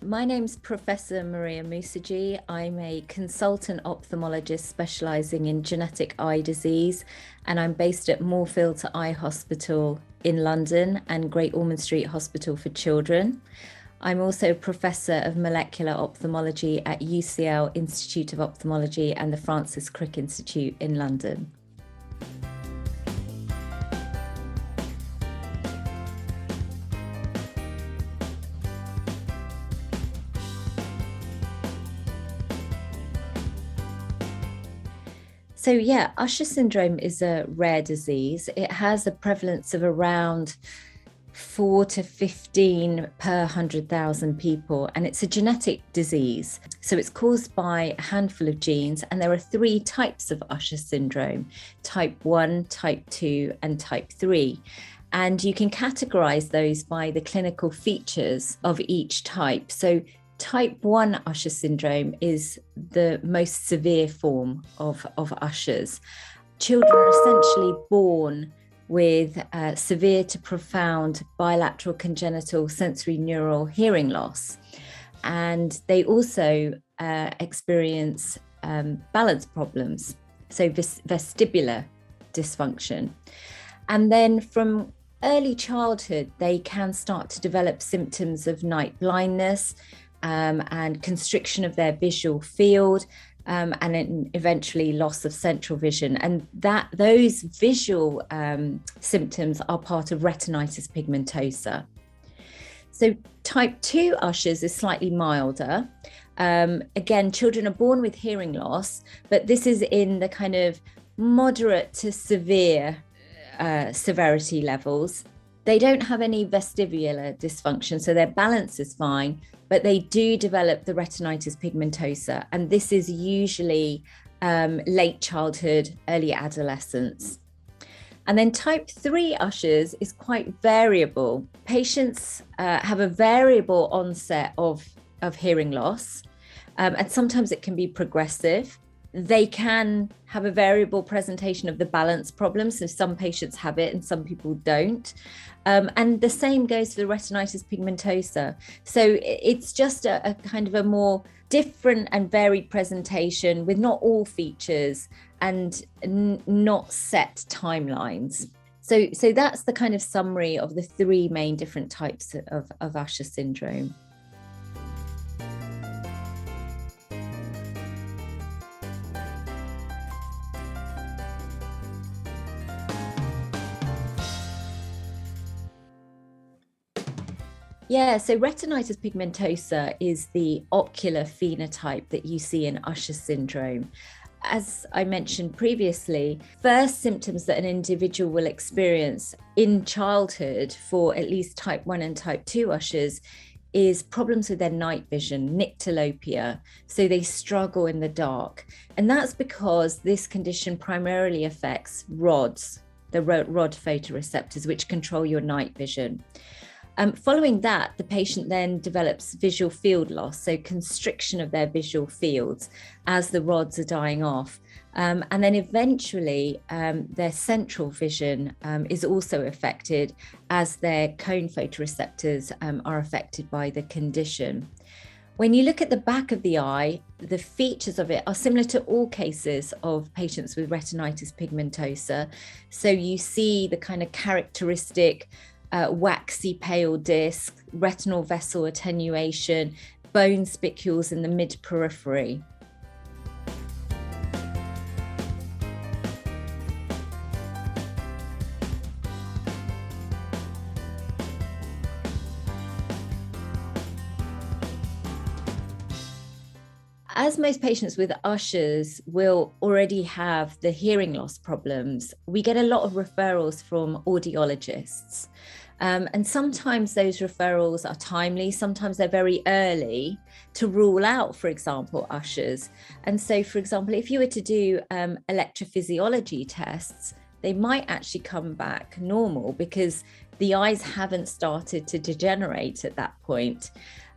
My name's Professor Mariya Moosajee. I'm a consultant ophthalmologist specialising in genetic eye disease, and I'm based at Moorfields Eye Hospital in London and Great Ormond Street Hospital for Children. I'm also Professor of Molecular Ophthalmology at UCL Institute of Ophthalmology and the Francis Crick Institute in London. So yeah, Usher syndrome is a rare disease. It has a prevalence of around 4 to 15 per 100,000 people, and it's a genetic disease. So it's caused by a handful of genes, and there are 3 types of Usher syndrome: type 1, type 2, and type 3. And you can categorize those by the clinical features of each type. So type 1 Usher syndrome is the most severe form of Usher's. Children are essentially born with severe to profound bilateral congenital sensory neural hearing loss. And they also experience balance problems, so vestibular dysfunction. And then from early childhood, they can start to develop symptoms of night blindness, and constriction of their visual field, and then eventually loss of central vision. And those visual symptoms are part of retinitis pigmentosa. So type 2 Usher's is slightly milder. Again, children are born with hearing loss, but this is in the kind of moderate to severe severity levels. They don't have any vestibular dysfunction, so their balance is fine, but they do develop the retinitis pigmentosa, and this is usually late childhood, early adolescence. And then type 3 Usher's is quite variable. Patients have a variable onset of hearing loss, and sometimes it can be progressive. They can have a variable presentation of the balance problems. So some patients have it and some people don't. And the same goes for the retinitis pigmentosa. So it's just a kind of a more different and varied presentation with not all features and not set timelines. So that's the kind of summary of the 3 main different types of Usher syndrome. Yeah, so retinitis pigmentosa is the ocular phenotype that you see in Usher syndrome. As I mentioned previously, first symptoms that an individual will experience in childhood for at least type 1 and type 2 Usher's is problems with their night vision, nyctalopia. So they struggle in the dark. And that's because this condition primarily affects rods, the rod photoreceptors, which control your night vision. Following that, the patient then develops visual field loss, so constriction of their visual fields as the rods are dying off. And then eventually their central vision is also affected as their cone photoreceptors are affected by the condition. When you look at the back of the eye, the features of it are similar to all cases of patients with retinitis pigmentosa. So you see the kind of characteristic waxy pale disc, retinal vessel attenuation, bone spicules in the mid-periphery. As most patients with Usher's will already have the hearing loss problems, we get a lot of referrals from audiologists. And sometimes those referrals are timely, sometimes they're very early to rule out, for example, Usher's. And so, for example, if you were to do electrophysiology tests, they might actually come back normal because the eyes haven't started to degenerate at that point.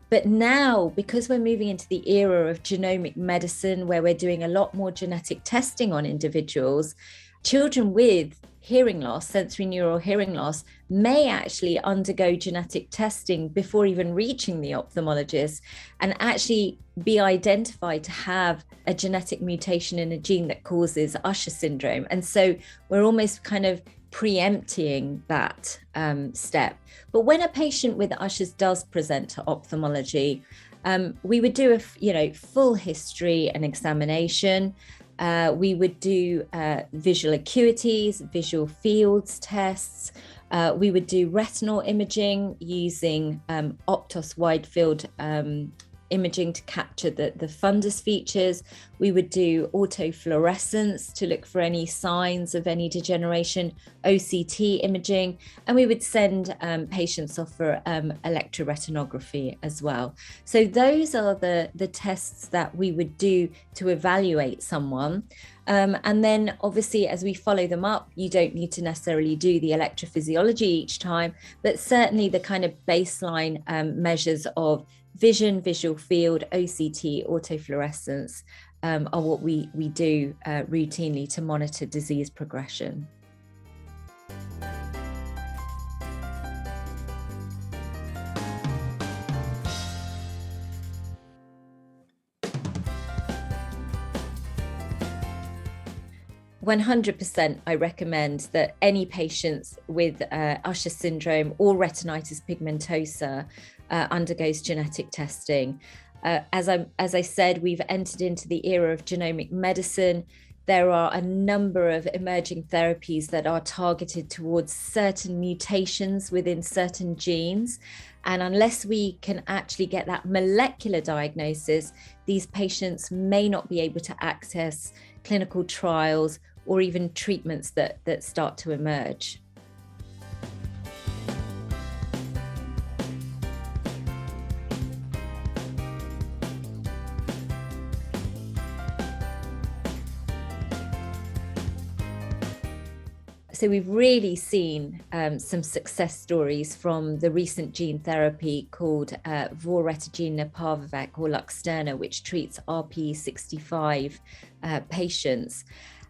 But now, because we're moving into the era of genomic medicine, where we're doing a lot more genetic testing on individuals, children with hearing loss, sensory neural hearing loss, may actually undergo genetic testing before even reaching the ophthalmologist and actually be identified to have a genetic mutation in a gene that causes Usher syndrome. And so we're almost kind of preempting that step. But when a patient with Usher's does present to ophthalmology, we would do a full history and examination. We would do visual acuities, visual fields tests. We would do retinal imaging using Optos wide field imaging to capture the fundus features. We would do autofluorescence to look for any signs of any degeneration, OCT imaging, and we would send patients off for electroretinography as well. So those are the tests that we would do to evaluate someone. And then obviously, as we follow them up, you don't need to necessarily do the electrophysiology each time, but certainly the kind of baseline measures of vision, visual field, OCT, autofluorescence are what we do routinely to monitor disease progression. %, I recommend that any patients with Usher syndrome or retinitis pigmentosa undergoes genetic testing. As I said, we've entered into the era of genomic medicine. There are a number of emerging therapies that are targeted towards certain mutations within certain genes. And unless we can actually get that molecular diagnosis, these patients may not be able to access clinical trials or even treatments that start to emerge. So we've really seen some success stories from the recent gene therapy called voretigene neparvovec or Luxturna, which treats RPE65 patients.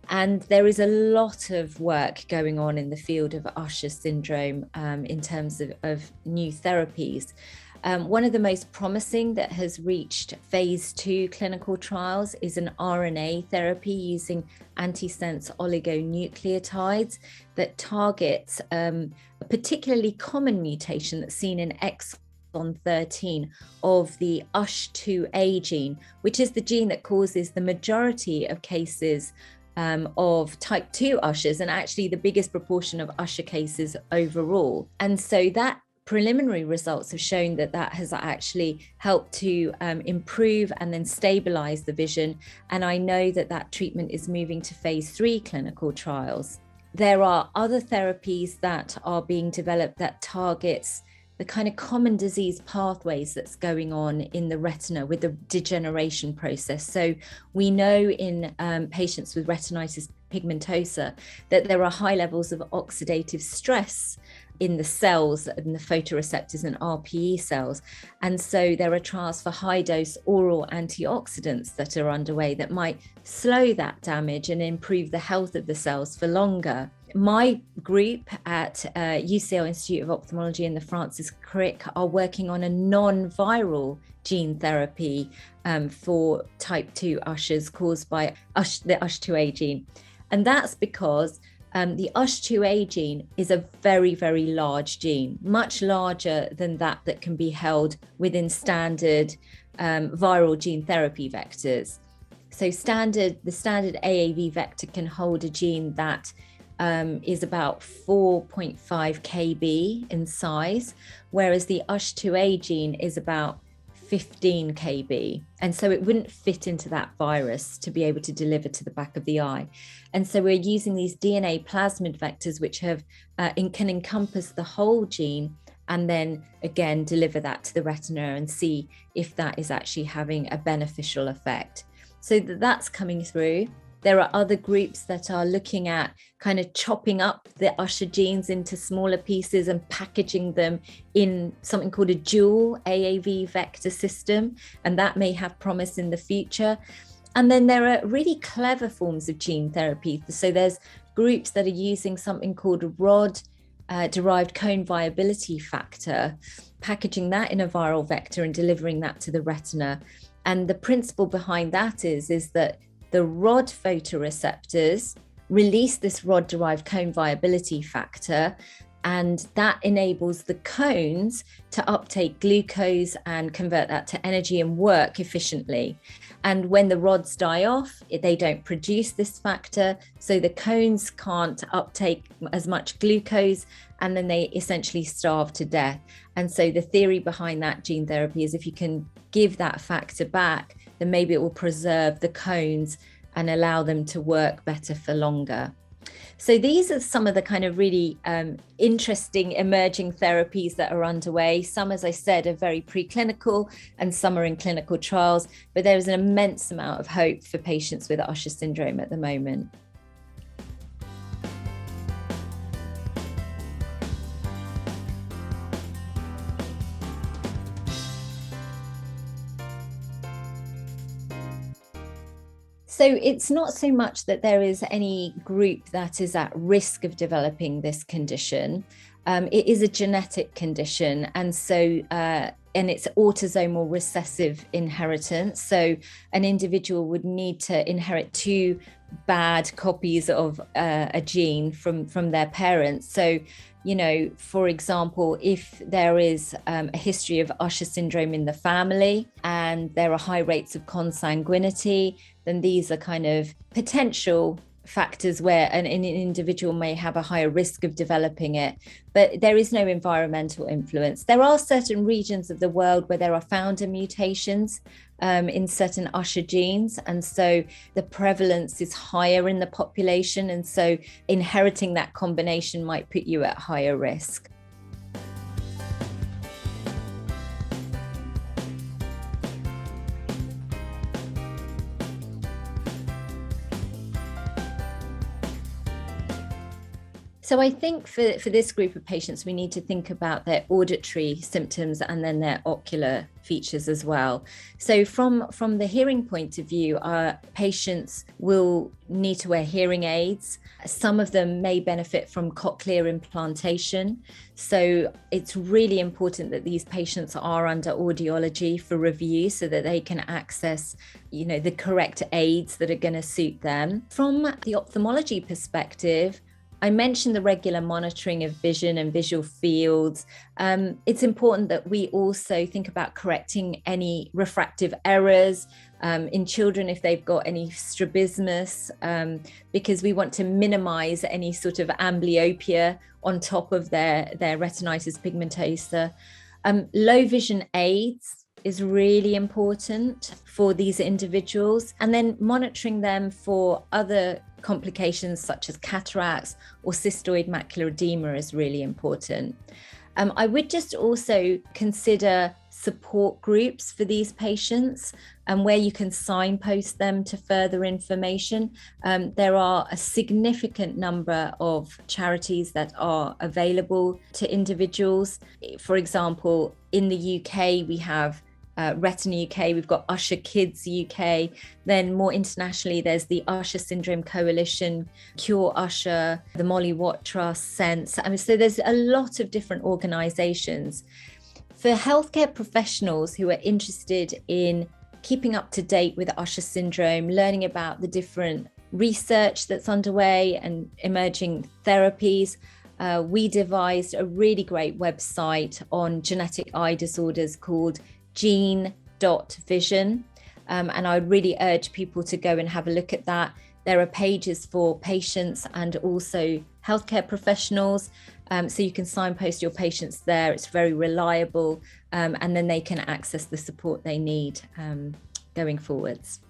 And there is a lot of work going on in the field of Usher syndrome in terms of new therapies. One of the most promising that has reached phase 2 clinical trials is an RNA therapy using antisense oligonucleotides that targets a particularly common mutation that's seen in exon 13 of the USH2A gene, which is the gene that causes the majority of cases of type 2 Ushers, and actually the biggest proportion of Usher cases overall. And so that preliminary results have shown that has actually helped to improve and then stabilize the vision. And I know that treatment is moving to phase 3 clinical trials. There are other therapies that are being developed that targets the kind of common disease pathways that's going on in the retina with the degeneration process. So we know in patients with retinitis pigmentosa that there are high levels of oxidative stress in the cells, in the photoreceptors and RPE cells. And so there are trials for high dose oral antioxidants that are underway that might slow that damage and improve the health of the cells for longer. My group at UCL Institute of Ophthalmology and the Francis Crick are working on a non-viral gene therapy for type 2 Ushers caused by the USH2A gene. And that's because the USH2A gene is a very, very large gene, much larger than that can be held within standard viral gene therapy vectors. So the standard AAV vector can hold a gene that is about 4.5 kb in size, whereas the USH2A gene is about 15 kb. And so it wouldn't fit into that virus to be able to deliver to the back of the eye. And so we're using these DNA plasmid vectors, which can encompass the whole gene and then again deliver that to the retina and see if that is actually having a beneficial effect. So that's coming through. There are other groups that are looking at kind of chopping up the Usher genes into smaller pieces and packaging them in something called a dual AAV vector system, and that may have promise in the future. And then there are really clever forms of gene therapy. So there's groups that are using something called a rod derived cone viability factor, packaging that in a viral vector and delivering that to the retina. And the principle behind that is that the rod photoreceptors release this rod derived cone viability factor, and that enables the cones to uptake glucose and convert that to energy and work efficiently. And when the rods die off, they don't produce this factor, so the cones can't uptake as much glucose, and then they essentially starve to death. And so the theory behind that gene therapy is if you can give that factor back, then maybe it will preserve the cones and allow them to work better for longer. So these are some of the kind of really interesting emerging therapies that are underway. Some, as I said, are very preclinical and some are in clinical trials, but there is an immense amount of hope for patients with Usher syndrome at the moment. So it's not so much that there is any group that is at risk of developing this condition. It is a genetic condition, and so and it's autosomal recessive inheritance. So an individual would need to inherit two bad copies of a gene from their parents. So, you know, for example, if there is a history of Usher syndrome in the family and there are high rates of consanguinity, then these are kind of potential factors where an individual may have a higher risk of developing it, but there is no environmental influence. There are certain regions of the world where there are founder mutations in certain Usher genes, and so the prevalence is higher in the population, and so inheriting that combination might put you at higher risk. So I think for this group of patients, we need to think about their auditory symptoms and then their ocular features as well. So from the hearing point of view, our patients will need to wear hearing aids. Some of them may benefit from cochlear implantation. So it's really important that these patients are under audiology for review so that they can access, you know, the correct aids that are going to suit them. From the ophthalmology perspective, I mentioned the regular monitoring of vision and visual fields. It's important that we also think about correcting any refractive errors in children if they've got any strabismus, because we want to minimize any sort of amblyopia on top of their retinitis pigmentosa. Low vision aids is really important for these individuals, and then monitoring them for other complications such as cataracts or cystoid macular edema is really important. I would just also consider support groups for these patients and where you can signpost them to further information. There are a significant number of charities that are available to individuals. For example, in the UK, we have Retina UK, we've got Usher Kids UK, then more internationally there's the Usher Syndrome Coalition, Cure Usher, the Molly Watt Trust, Sense. I mean, so there's a lot of different organizations. For healthcare professionals who are interested in keeping up to date with Usher syndrome, learning about the different research that's underway and emerging therapies, we devised a really great website on genetic eye disorders called gene.vision, and I would really urge people to go and have a look at that. There are pages for patients and also healthcare professionals, so you can signpost your patients there. It's very reliable, and then they can access the support they need going forwards.